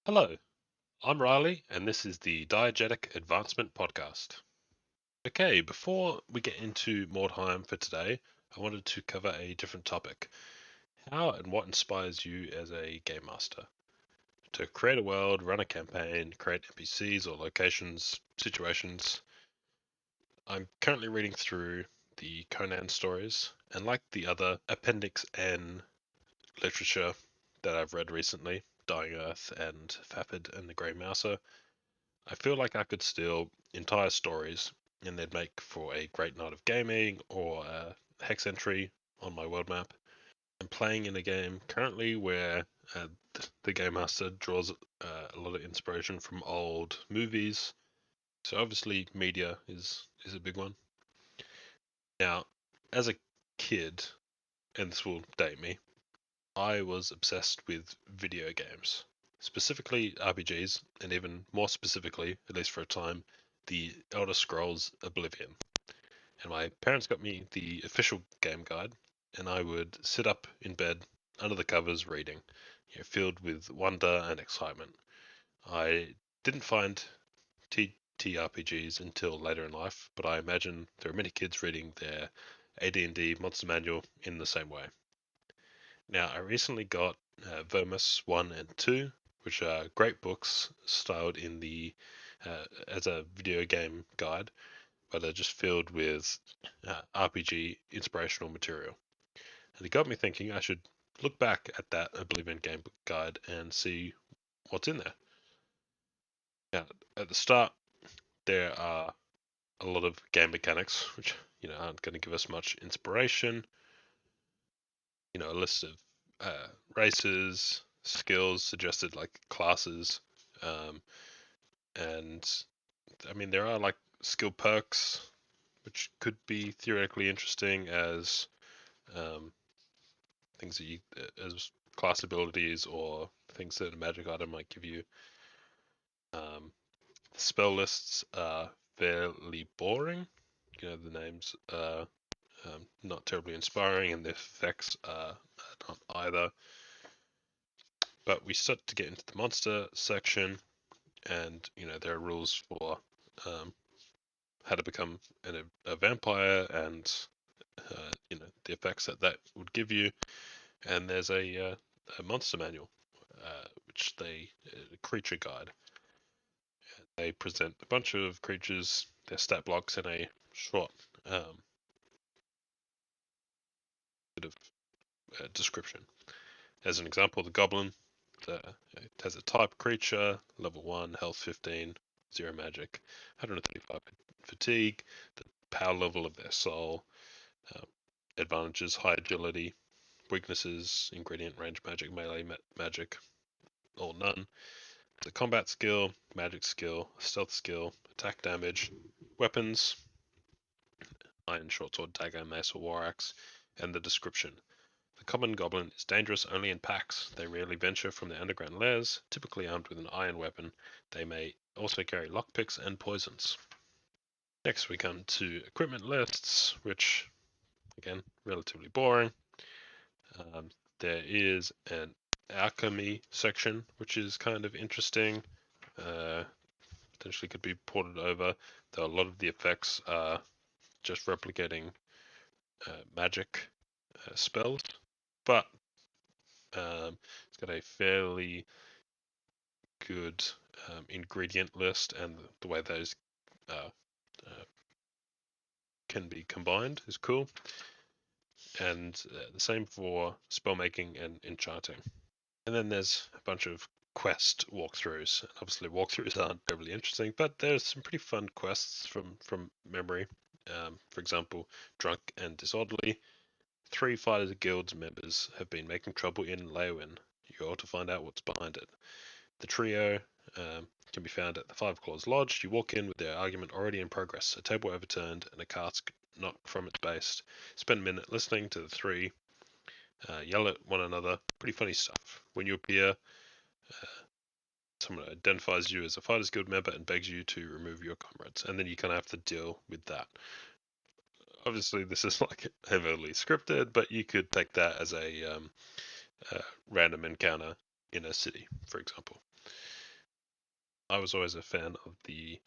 Hello, I'm Riley, and this is the Diegetic Advancement Podcast. Okay, before we get into Mordheim for today, I wanted to cover a different topic. How and what inspires you as a game master? To create a world, run a campaign, create NPCs or locations, situations. I'm currently reading through the Conan stories, and like the other Appendix N literature that I've read recently, Dying Earth and Fapid and the Grey Mouser, I feel like I could steal entire stories and they'd make for a great night of gaming or a hex entry on my world map. I'm playing in a game currently where the game master draws a lot of inspiration from old movies. So obviously media is a big one. Now, as a kid, and this will date me, I was obsessed with video games, specifically RPGs, and even more specifically, at least for a time, the Elder Scrolls Oblivion. And my parents got me the official game guide, and I would sit up in bed under the covers reading, filled with wonder and excitement. I didn't find TTRPGs until later in life, but I imagine there are many kids reading their AD&D Monster Manual in the same way. Now, I recently got Vermis 1 and 2, which are great books styled in the as a video game guide, but they're just filled with RPG inspirational material. And it got me thinking I should look back at that Oblivion game guide and see what's in there. Now, at the start, there are a lot of game mechanics, which aren't going to give us much inspiration. A list of races, skills suggested like classes, and I mean there are like skill perks which could be theoretically interesting as things that you as class abilities or things that a magic item might give you. Spell lists are fairly boring. The names are not terribly inspiring, and the effects are not either. But we start to get into the monster section, and there are rules for how to become a vampire, and the effects that would give you. And there's a monster manual, which a creature guide. They present a bunch of creatures, their stat blocks, in a short bit of description. As an example, the goblin. It has a type creature, level 1, health 15, 0 magic, 135 fatigue, the power level of their soul, advantages, high agility, weaknesses, ingredient, range magic, melee magic, or none. The combat skill, magic skill, stealth skill, attack damage, weapons, iron short sword, dagger, mace, or war axe, and the description. The common goblin is dangerous only in packs. They rarely venture from their underground lairs, typically armed with an iron weapon. They may also carry lockpicks and poisons. Next, we come to equipment lists, which, again, relatively boring. There is an alchemy section, which is kind of interesting. Potentially could be ported over, though a lot of the effects are just replicating magic spells. But it's got a fairly good ingredient list, and the way those can be combined is cool. And the same for spellmaking and enchanting. And then there's a bunch of quest walkthroughs. Obviously, walkthroughs aren't terribly interesting, but there's some pretty fun quests from memory. For example, Drunk and Disorderly. 3 Fighters Guild's members have been making trouble in Leowin. You ought to find out what's behind it. The trio can be found at the Five Claws Lodge. You walk in with their argument already in progress, a table overturned and a cask knocked from its base. Spend a minute listening to the three yell at one another. Pretty funny stuff. When you appear, someone identifies you as a Fighters Guild member and begs you to remove your comrades, and then you kind of have to deal with that. Obviously, this is like heavily scripted, but you could take that as a random encounter in a city, for example. I was always a fan of the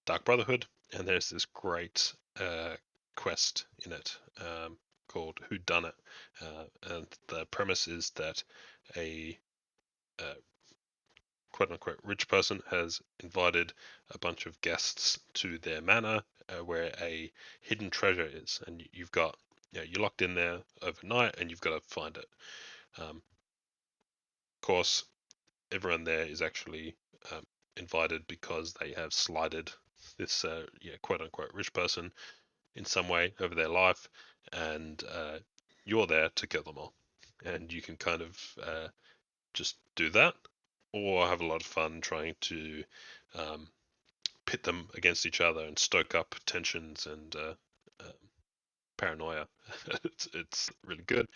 Dark Brotherhood, and there's this great quest in it called Who Done It, and the premise is that a quote unquote rich person has invited a bunch of guests to their manor where a hidden treasure is, and you've got you're locked in there overnight, and you've got to find it. Of course, everyone there is actually invited because they have slighted this quote unquote rich person in some way over their life, and you're there to kill them all. And you can kind of just do that, or have a lot of fun trying to pit them against each other and stoke up tensions and paranoia. It's really good.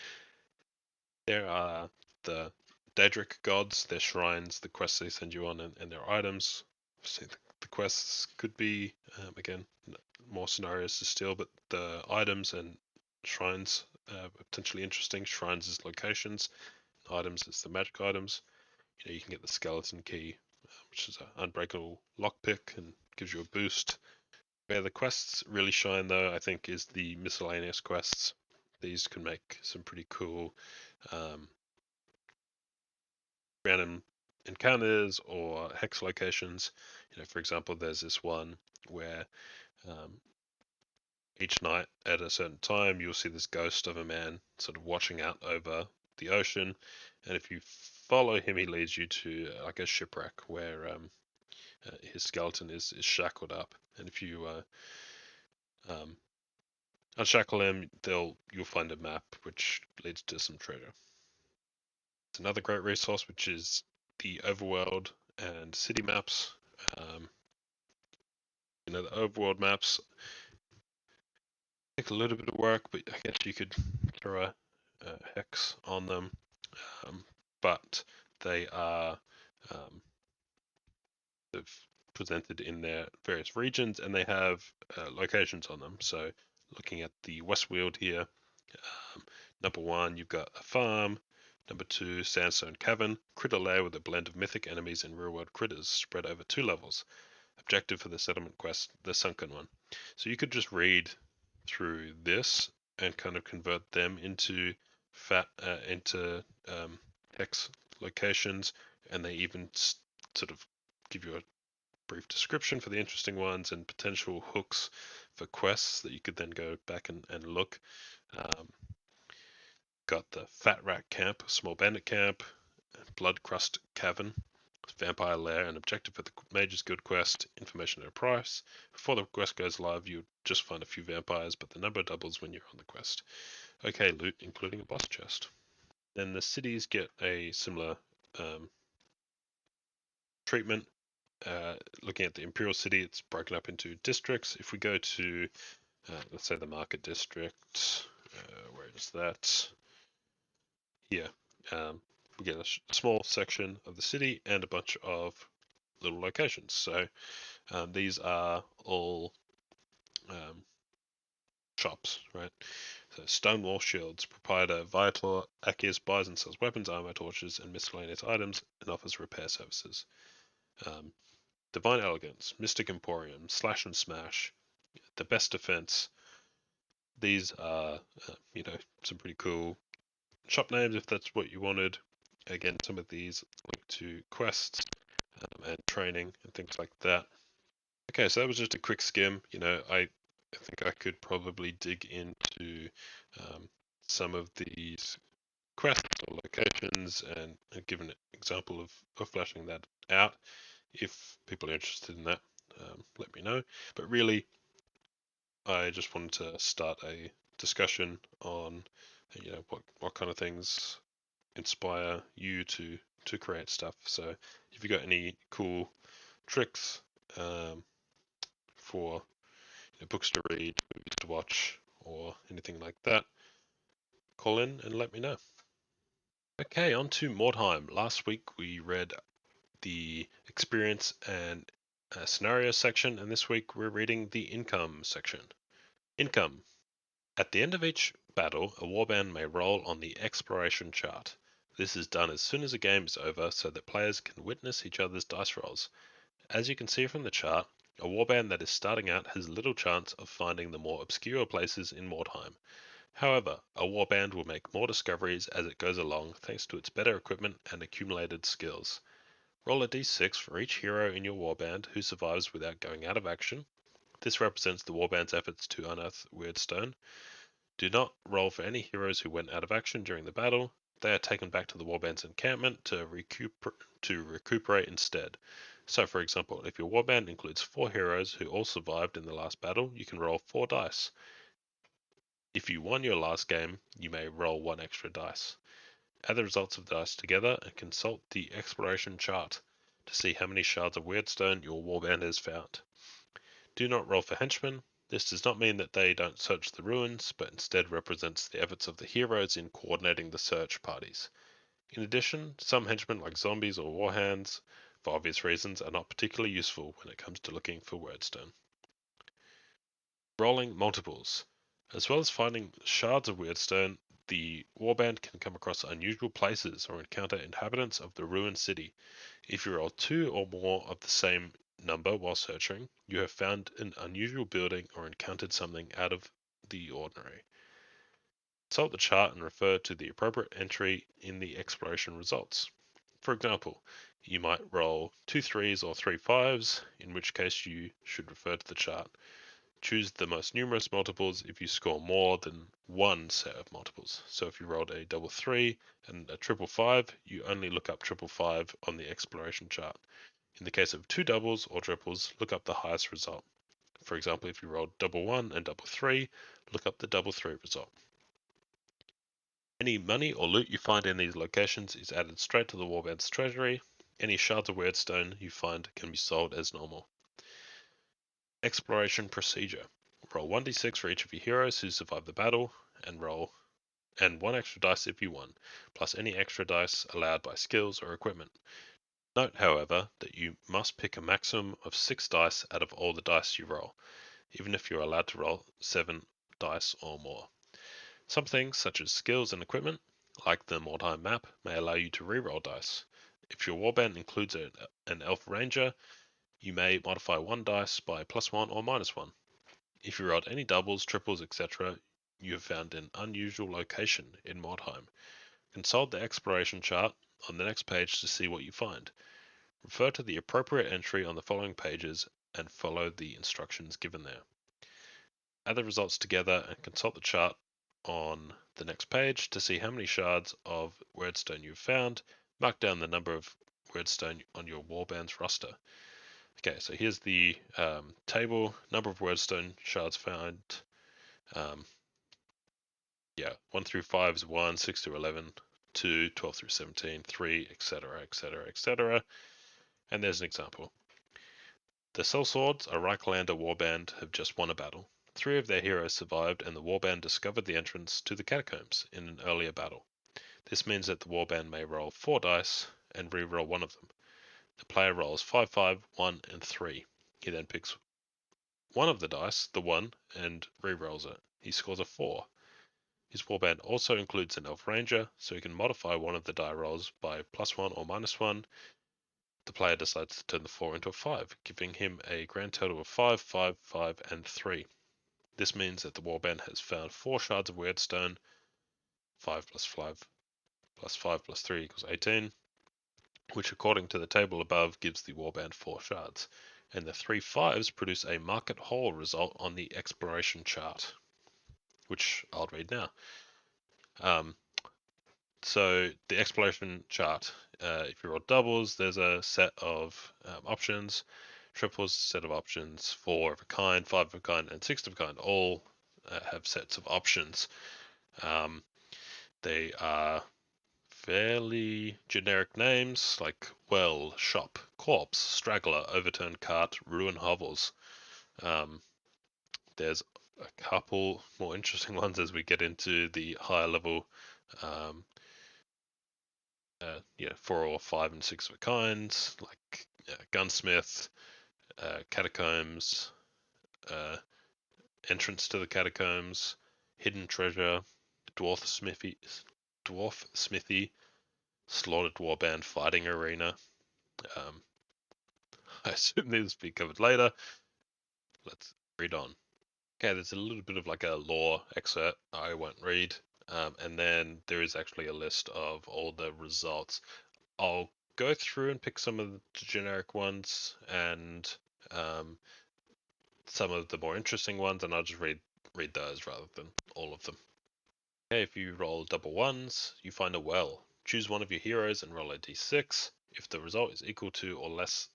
There are the Daedric gods, their shrines, the quests they send you on, and their items. So the quests could be, again, more scenarios to steal, but the items and shrines are potentially interesting. Shrines is locations, items is the magic items. You can get the skeleton key, which is an unbreakable lockpick and gives you a boost. Where the quests really shine, though, I think, is the miscellaneous quests. These can make some pretty cool random encounters or hex locations. For example, there's this one where each night at a certain time you'll see this ghost of a man sort of watching out over the ocean, and if you follow him, he leads you to like a shipwreck where his skeleton is shackled up, and if you um, unshackle him, you'll find a map which leads to some treasure. It's another great resource, which is the overworld and city maps. The overworld maps take a little bit of work, but I guess you could throw a hex on them. But they are presented in their various regions, and they have locations on them. So looking at the Westfield here, number 1, you've got a farm. Number 2, Sandstone Cavern, critter lair with a blend of mythic enemies and real-world critters spread over 2 levels. Objective for the settlement quest, the Sunken One. So you could just read through this and kind of convert them into hex locations, and they even sort of give you a brief description for the interesting ones and potential hooks for quests that you could then go back and look. Got the Fat Rat Camp, Small Bandit Camp, Blood Crust Cavern, Vampire Lair, and objective for the Mage's Guild quest, information at a price. Before the quest goes live, you just find a few vampires, but the number doubles when you're on the quest. Okay, loot, including a boss chest. Then the cities get a similar treatment. Looking at the Imperial City, it's broken up into districts. If we go to, let's say, the Market District, where is that? Here. We get a small section of the city and a bunch of little locations. So these are all shops, right? So Stonewall Shields, proprietor Viator Akias buys and sells weapons, armor, torches, and miscellaneous items, and offers repair services. Divine Elegance, Mystic Emporium, Slash and Smash, the Best Defense. These are, some pretty cool shop names if that's what you wanted. Again, some of these link to quests and training and things like that. Okay, so that was just a quick skim. I think I could probably dig into some of these quests or locations and give an example of fleshing that out. If people are interested in that, let me know. But really, I just wanted to start a discussion on, what kind of things inspire you to create stuff. So if you got any cool tricks for books to read, movies to watch, or anything like that, call in and let me know. Okay, on to Mordheim. Last week we read the experience and scenario section, and this week we're reading the income section. Income. At the end of each battle, a warband may roll on the exploration chart. This is done as soon as a game is over so that players can witness each other's dice rolls. As you can see from the chart, a warband that is starting out has little chance of finding the more obscure places in Mordheim. However, a warband will make more discoveries as it goes along thanks to its better equipment and accumulated skills. Roll a d6 for each hero in your warband who survives without going out of action. This represents the warband's efforts to unearth Weirdstone. Do not roll for any heroes who went out of action during the battle. They are taken back to the warband's encampment to recuperate instead. So, for example, if your warband includes 4 heroes who all survived in the last battle, you can roll 4 dice. If you won your last game, you may roll 1 extra dice. Add the results of the dice together and consult the exploration chart to see how many shards of Weirdstone your warband has found. Do not roll for henchmen. This does not mean that they don't search the ruins, but instead represents the efforts of the heroes in coordinating the search parties. In addition, some henchmen like zombies or warhands, for obvious reasons, are not particularly useful when it comes to looking for Weirdstone. Rolling multiples. As well as finding shards of Weirdstone, the warband can come across unusual places or encounter inhabitants of the ruined city. If you roll 2 or more of the same number while searching, you have found an unusual building or encountered something out of the ordinary. Consult the chart and refer to the appropriate entry in the exploration results. For example, you might roll 2 3s or 3 5s, in which case you should refer to the chart. Choose the most numerous multiples if you score more than one set of multiples. So if you rolled a double 3 and a triple 5, you only look up triple 5 on the exploration chart. In the case of 2 doubles or triples, look up the highest result. For example, if you rolled double 1 and double 3, look up the double 3 result. Any money or loot you find in these locations is added straight to the warband's treasury. Any shards of Weirdstone you find can be sold as normal. Exploration procedure. Roll 1d6 for each of your heroes who survive the battle, and roll 1 extra dice if you won, plus any extra dice allowed by skills or equipment. Note, however, that you must pick a maximum of 6 dice out of all the dice you roll, even if you're allowed to roll 7 dice or more. Some things, such as skills and equipment, like the Mordheim map, may allow you to reroll dice. If your warband includes an elf ranger, you may modify 1 dice by +1 or -1. If you rolled any doubles, triples, etc., you have found an unusual location in Mordheim. Consult the exploration chart on the next page to see what you find. Refer to the appropriate entry on the following pages and follow the instructions given there. Add the results together and consult the chart on the next page to see how many shards of Weirdstone you've found. Mark down the number of Weirdstone on your warband's roster. Okay, so here's the table, number of Weirdstone shards found. 1 through 5 is 1, 6 through 11, 2, 12 through 17, 3, etc., etc., etc. And there's an example. The Sellswords, a Reiklander warband, have just won a battle. 3 of their heroes survived, and the warband discovered the entrance to the catacombs in an earlier battle. This means that the warband may roll 4 dice and re-roll 1 of them. The player rolls 5, 5, 1, and 3. He then picks one of the dice, the 1, and re-rolls it. He scores a 4. His warband also includes an elf ranger, so he can modify one of the die rolls by +1 or -1. The player decides to turn the 4 into a 5, giving him a grand total of 5, 5, 5, and 3. This means that the warband has found 4 shards of Weirdstone. 5 plus 5 plus 5 plus 3 equals 18, which according to the table above gives the warband 4 shards. And the 3 5s produce a market hole result on the exploration chart, which I'll read now. So the exploration chart, if you roll doubles, there's a set of options. Triples, set of options. 4 of a kind, 5 of a kind, and 6 of a kind all have sets of options. They are fairly generic names like well, shop, corpse, straggler, overturned cart, ruin hovels. There's a couple more interesting ones as we get into the higher level 4 or 5 and 6 of a kind, like gunsmith, catacombs, entrance to the catacombs, hidden treasure, dwarf smithy, slaughtered warband fighting arena. I assume these will be covered later. Let's read on. Okay, there's a little bit of like a lore excerpt I won't read. And then there is actually a list of all the results. I'll go through and pick some of the generic ones and some of the more interesting ones, and I'll just read those rather than all of them. Okay, if you roll double ones, you find a well. Choose one of your heroes and roll a d6. If the result is equal to or less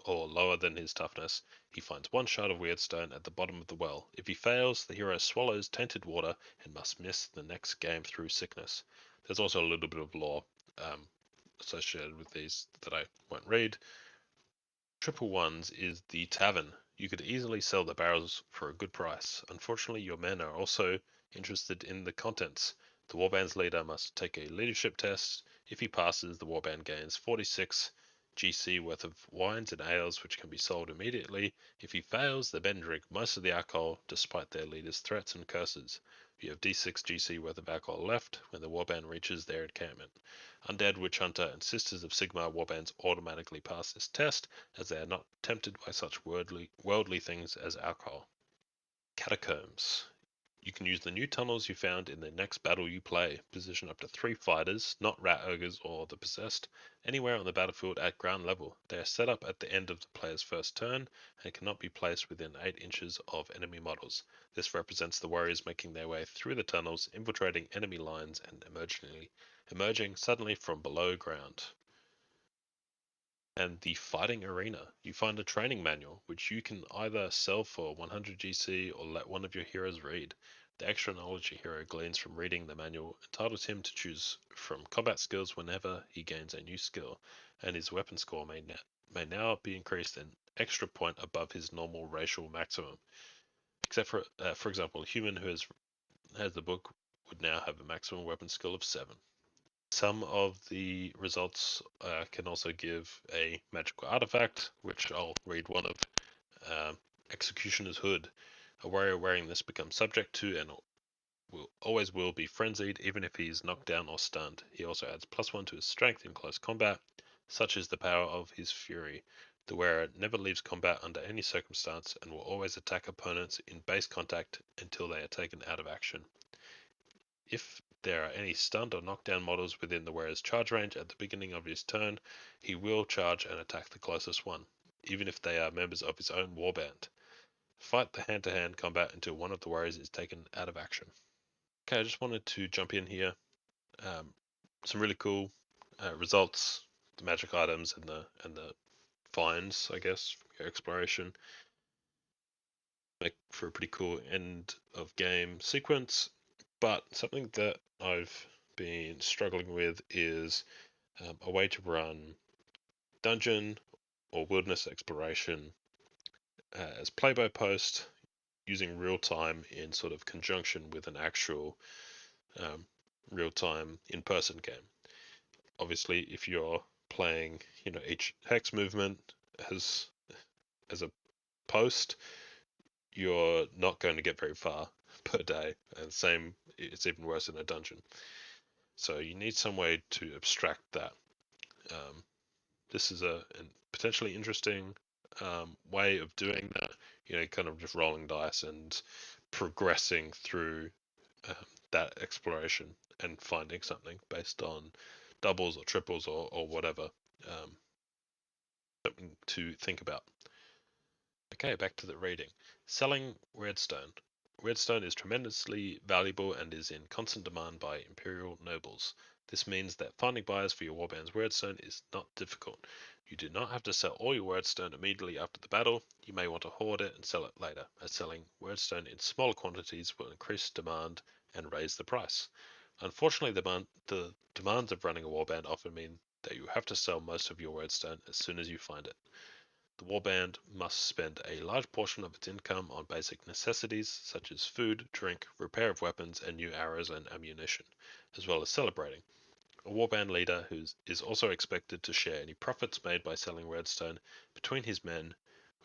or lower than his toughness, he finds one shard of weirdstone at the bottom of the well. If he fails, the hero swallows tainted water and must miss the next game through sickness. There's also a little bit of lore associated with these that I won't read. Triple ones is the tavern. You could easily sell the barrels for a good price. Unfortunately, your men are also interested in the contents. The warband's leader must take a leadership test. If he passes, the warband gains 46 GC worth of wines and ales, which can be sold immediately. If he fails, the men drink most of the alcohol, despite their leader's threats and curses. You have D6 GC worth of alcohol left when the warband reaches their encampment. Undead, Witch Hunter, and Sisters of Sigmar warbands automatically pass this test, as they are not tempted by such worldly things as alcohol. Catacombs. You can use the new tunnels you found in the next battle you play. Position up to 3 fighters, not rat ogres or the possessed, anywhere on the battlefield at ground level. They are set up at the end of the player's first turn and cannot be placed within 8 inches of enemy models. This represents the warriors making their way through the tunnels, infiltrating enemy lines and emerging suddenly from below ground. And the fighting arena. You find a training manual, which you can either sell for 100 GC or let one of your heroes read. The extra knowledge a hero gleans from reading the manual entitles him to choose from combat skills whenever he gains a new skill, and his weapon score may now be increased an extra point above his normal racial maximum. Except for example, a human who has the book would now have a maximum weapon skill of 7. Some of the results can also give a magical artifact, which I'll read one of. Executioner's Hood. A warrior wearing this becomes subject to and always will be frenzied, even if he is knocked down or stunned. He also adds +1 to his strength in close combat. Such is the power of his fury. The wearer never leaves combat under any circumstance and will always attack opponents in base contact until they are taken out of action. If there are any stunned or knocked down models within the wearer's charge range at the beginning of his turn, he will charge and attack the closest one, even if they are members of his own warband. Fight the hand-to-hand combat until one of the warriors is taken out of action. Okay, I just wanted to jump in here. Some really cool results, the magic items and the finds, I guess, from your exploration. Make for a pretty cool end of game sequence. But something that I've been struggling with is a way to run dungeon or wilderness exploration as play by post using real time in sort of conjunction with an actual real time in person game. Obviously, if you're playing, each hex movement as a post, you're not going to get very far per day, and it's even worse in a dungeon. So you need some way to abstract that. This is a potentially interesting way of doing that. Kind of just rolling dice and progressing through that exploration and finding something based on doubles or triples or whatever. Something to think about. Okay, back to the reading. Selling Weirdstone. Weirdstone is tremendously valuable and is in constant demand by imperial nobles. This means that finding buyers for your warband's Weirdstone is not difficult. You do not have to sell all your Weirdstone immediately after the battle. You may want to hoard it and sell it later, as selling Weirdstone in smaller quantities will increase demand and raise the price. Unfortunately, the demands of running a warband often mean that you have to sell most of your Weirdstone as soon as you find it. The warband must spend a large portion of its income on basic necessities such as food, drink, repair of weapons, and new arrows and ammunition, as well as celebrating. A warband leader is also expected to share any profits made by selling Redstone between his men,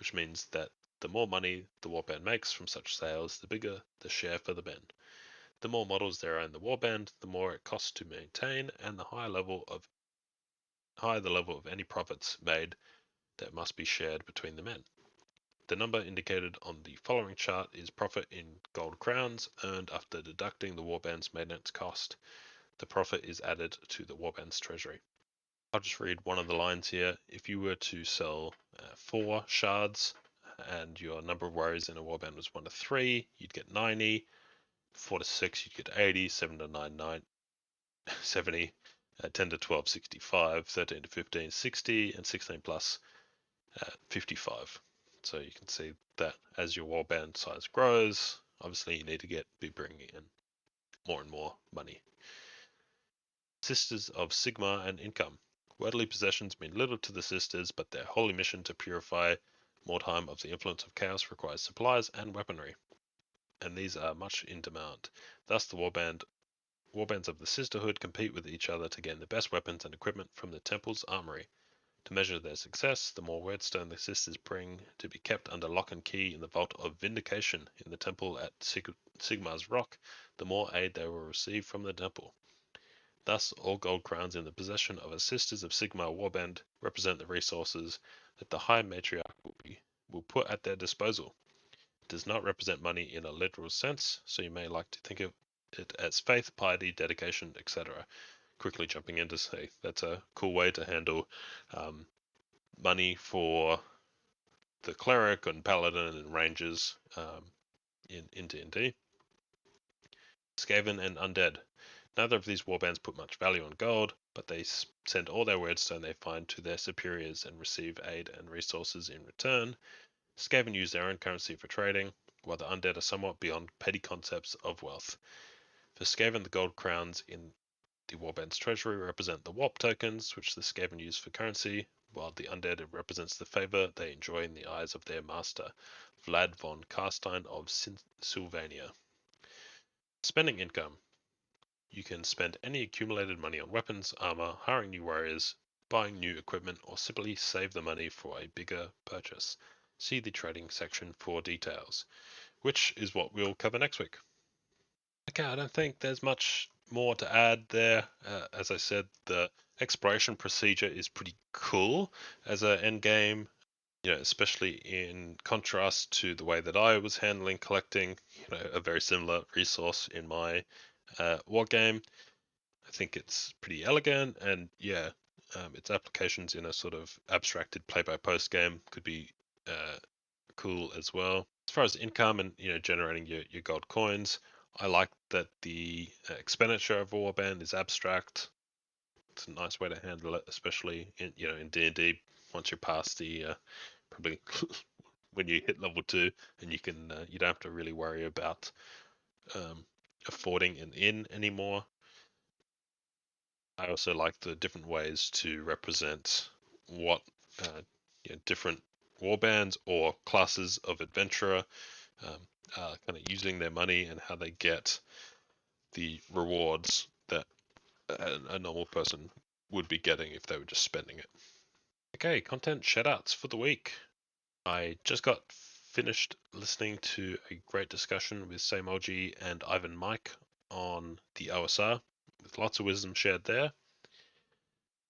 which means that the more money the warband makes from such sales, the bigger the share for the men. The more models there are in the warband, the more it costs to maintain, and the higher the level of any profits made that must be shared between the men. The number indicated on the following chart is profit in gold crowns earned after deducting the warband's maintenance cost. The profit is added to the warband's treasury. I'll just read one of the lines here. If you were to sell 4 shards and your number of warriors in a warband was 1 to 3, you'd get 90. 4 to 6, you'd get 80. 7 to 9, 70. 10 to 12, 65. 13 to 15, 60. And 16 plus 55. So you can see that as your warband size grows, obviously you need to be bringing in more and more money. Sisters of Sigma and income. Worldly possessions mean little to the sisters, but their holy mission to purify Mordheim of the influence of chaos requires supplies and weaponry, and these are much in demand. Thus, the warbands of the sisterhood compete with each other to gain the best weapons and equipment from the temple's armory. To measure their success, the more wordstone the sisters bring to be kept under lock and key in the Vault of Vindication in the temple at Sigmar's Rock, the more aid they will receive from the temple. Thus, all gold crowns in the possession of a Sisters of Sigmar warband represent the resources that the High Matriarch will put at their disposal. It does not represent money in a literal sense, so you may like to think of it as faith, piety, dedication, etc. Quickly jumping in to say that's a cool way to handle money for the cleric and paladin and rangers in D&D. Skaven and undead. Neither of these warbands put much value on gold, but they send all their wordstone they find to their superiors and receive aid and resources in return. Skaven use their own currency for trading, while the undead are somewhat beyond petty concepts of wealth. For Skaven, the gold crowns in the warband's treasury represent the warp tokens, which the Skaven use for currency, while the undead represents the favor they enjoy in the eyes of their master, Vlad von Karstein of Sylvania. Spending income. You can spend any accumulated money on weapons, armor, hiring new warriors, buying new equipment, or simply save the money for a bigger purchase. See the trading section for details, which is what we'll cover next week. Okay, I don't think there's much more to add there. As I said, the exploration procedure is pretty cool as an end game, especially in contrast to the way that I was handling collecting, a very similar resource in my war game. I think it's pretty elegant, and its applications in a sort of abstracted play-by-post game could be cool as well. As far as income and generating your gold coins, I like that the expenditure of a warband is abstract. It's a nice way to handle it, especially in D&D. Once you're past the probably when you hit level 2, and you don't have to really worry about affording an inn anymore. I also like the different ways to represent what different warbands or classes of adventurer are kind of using their money and how they get the rewards that a normal person would be getting if they were just spending it. Okay, content shoutouts for the week. I just got finished listening to a great discussion with Sameoldji and Ivanmike on the OSR, with lots of wisdom shared there.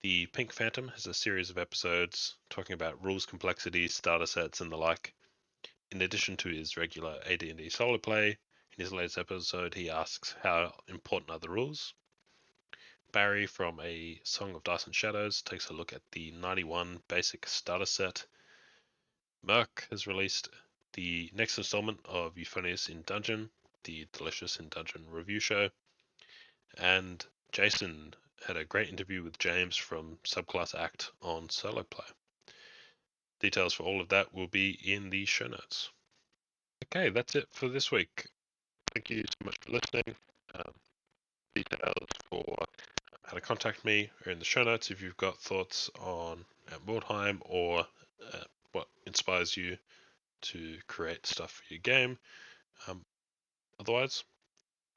The Pink Phantom has a series of episodes talking about rules, complexity, starter sets, and the like. In addition to his regular AD&D Soloplay, in his latest episode he asks how important are the rules. Barry from A Song of Dice and Shadows takes a look at the 91 basic starter set. Mirke has released the next installment of Euphonious in Dungeon, the Delicious in Dungeon review show. And Jason had a great interview with James from Subclass Act on Soloplay. Details for all of that will be in the show notes. Okay, that's it for this week. Thank you so much for listening. Details for how to contact me are in the show notes if you've got thoughts on Mordheim or what inspires you to create stuff for your game. Otherwise,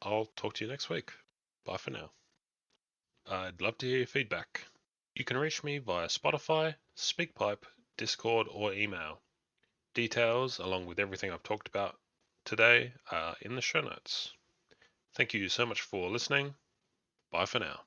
I'll talk to you next week. Bye for now. I'd love to hear your feedback. You can reach me via Spotify, SpeakPipe, Discord, or email. Details, along with everything I've talked about today, are in the show notes. Thank you so much for listening. Bye for now.